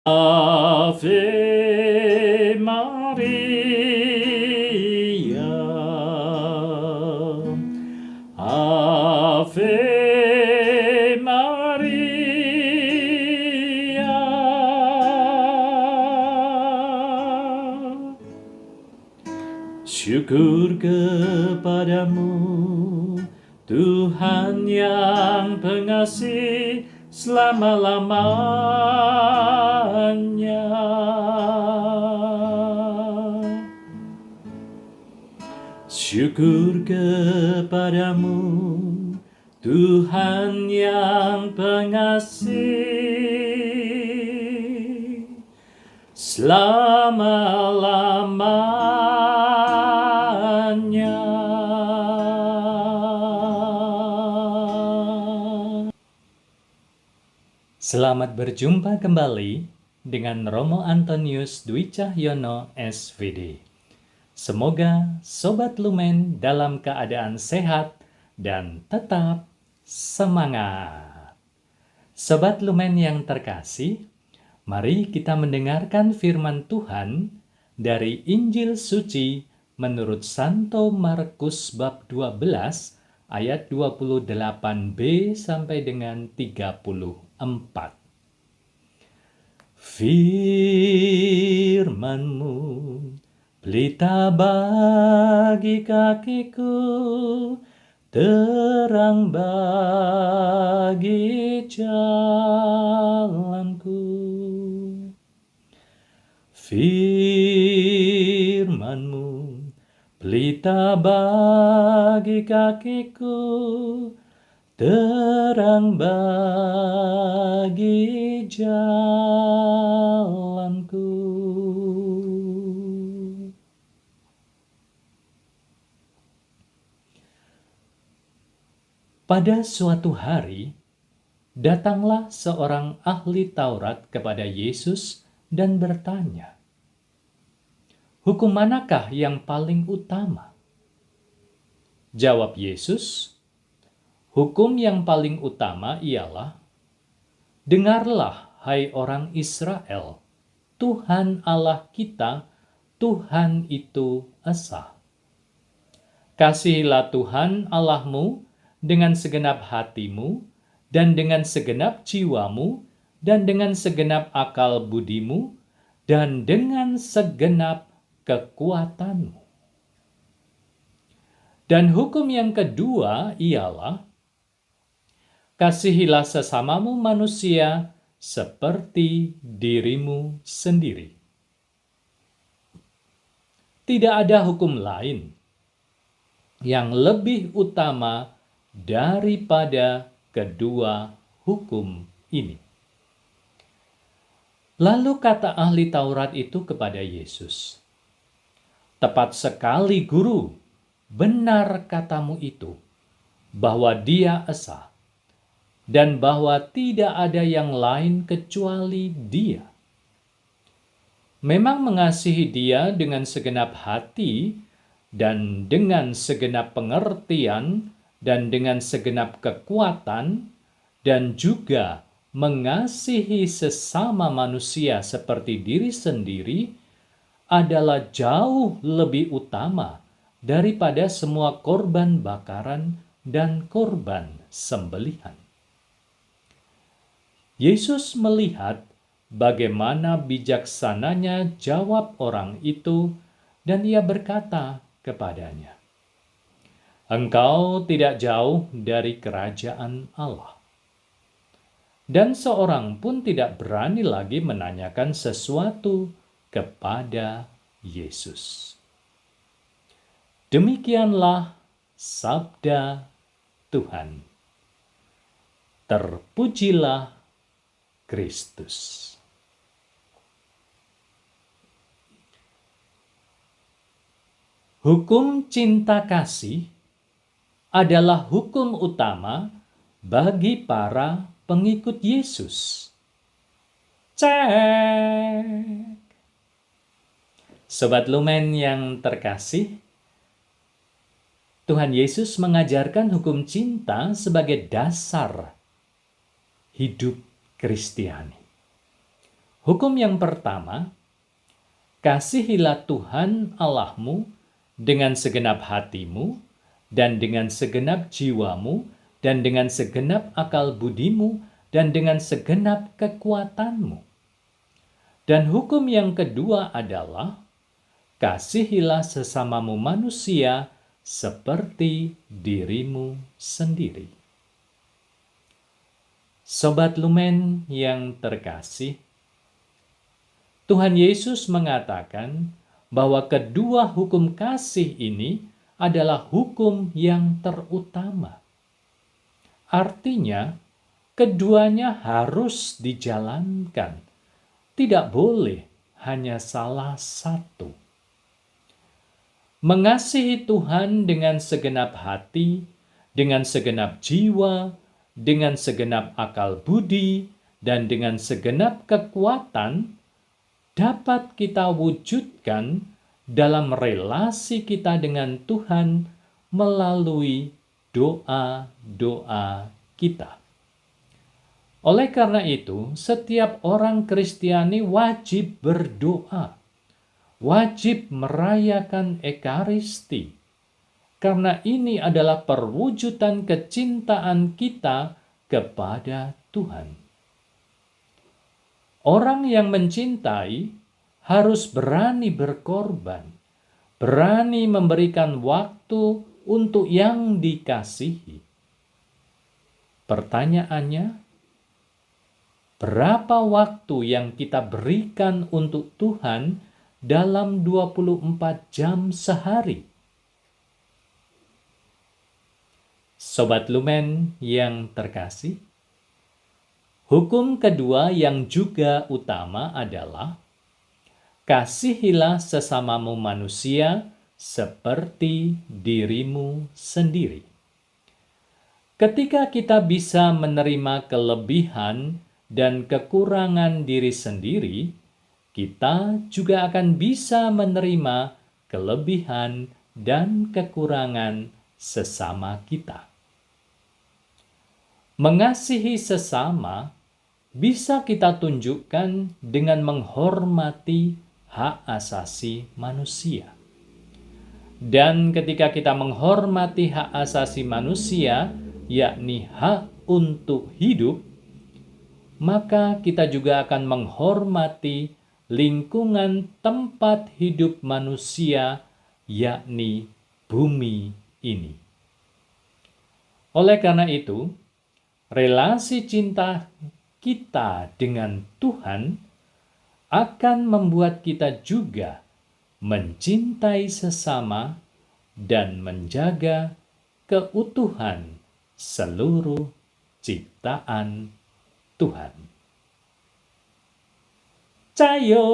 Ave Maria, Ave Maria. Syukur kepadamu, Tuhan yang pengasih selama-lamanya. Syukur kepadamu, Tuhan yang pengasih selama-lamanya. Selamat berjumpa kembali dengan Romo Antonius Dwi Cahyono SVD. Semoga Sobat Lumen dalam keadaan sehat dan tetap semangat. Sobat Lumen yang terkasih, mari kita mendengarkan firman Tuhan dari Injil Suci menurut Santo Markus bab 12 ayat 28b sampai dengan 34. Firman-Mu pelita bagi kakiku, terang bagi jalanku. Firman-Mu pelita bagi kakiku, terang bagi jalanku. Pada suatu hari, datanglah seorang ahli Taurat kepada Yesus dan bertanya, "Hukum manakah yang paling utama?" Jawab Yesus, "Hukum yang paling utama ialah, dengarlah, hai orang Israel, Tuhan Allah kita, Tuhan itu esa. Kasihilah Tuhan Allahmu dengan segenap hatimu, dan dengan segenap jiwamu, dan dengan segenap akal budimu, dan dengan segenap kekuatanmu. Dan hukum yang kedua ialah, kasihilah sesamamu manusia seperti dirimu sendiri. Tidak ada hukum lain yang lebih utama daripada kedua hukum ini." Lalu kata ahli Taurat itu kepada Yesus, "Tepat sekali, Guru, benar katamu itu, bahwa Dia esa, dan bahwa tidak ada yang lain kecuali Dia. Memang mengasihi Dia dengan segenap hati, dan dengan segenap pengertian, dan dengan segenap kekuatan, dan juga mengasihi sesama manusia seperti diri sendiri adalah jauh lebih utama daripada semua korban bakaran dan korban sembelihan." Yesus melihat bagaimana bijaksananya jawab orang itu, dan Ia berkata kepadanya, "Engkau tidak jauh dari kerajaan Allah." Dan seorang pun tidak berani lagi menanyakan sesuatu kepada Yesus. Demikianlah sabda Tuhan. Terpujilah Kristus. Hukum cinta kasih adalah hukum utama bagi para pengikut Yesus. Cek. Sobat Lumen yang terkasih, Tuhan Yesus mengajarkan hukum cinta sebagai dasar hidup Kristiani. Hukum yang pertama, kasihilah Tuhan Allahmu dengan segenap hatimu, dan dengan segenap jiwamu, dan dengan segenap akal budimu, dan dengan segenap kekuatanmu. Dan hukum yang kedua adalah, kasihilah sesamamu manusia seperti dirimu sendiri. Sobat Lumen yang terkasih, Tuhan Yesus mengatakan bahwa kedua hukum kasih ini adalah hukum yang terutama. Artinya, keduanya harus dijalankan. Tidak boleh hanya salah satu. Mengasihi Tuhan dengan segenap hati, dengan segenap jiwa, dengan segenap akal budi, dan dengan segenap kekuatan dapat kita wujudkan dalam relasi kita dengan Tuhan melalui doa-doa kita. Oleh karena itu, setiap orang Kristiani wajib berdoa, wajib merayakan Ekaristi, karena ini adalah perwujudan kecintaan kita kepada Tuhan. Orang yang mencintai harus berani berkorban, berani memberikan waktu untuk yang dikasihi. Pertanyaannya, berapa waktu yang kita berikan untuk Tuhan dalam 24 jam sehari? Sobat Lumen yang terkasih, hukum kedua yang juga utama adalah kasihilah sesamamu manusia seperti dirimu sendiri. Ketika kita bisa menerima kelebihan dan kekurangan diri sendiri, kita juga akan bisa menerima kelebihan dan kekurangan sesama kita. Mengasihi sesama bisa kita tunjukkan dengan menghormati hak asasi manusia. Dan ketika kita menghormati hak asasi manusia, yakni hak untuk hidup, maka kita juga akan menghormati lingkungan tempat hidup manusia, yakni bumi ini. Oleh karena itu, relasi cinta kita dengan Tuhan akan membuat kita juga mencintai sesama dan menjaga keutuhan seluruh ciptaan Tuhan. Cayo!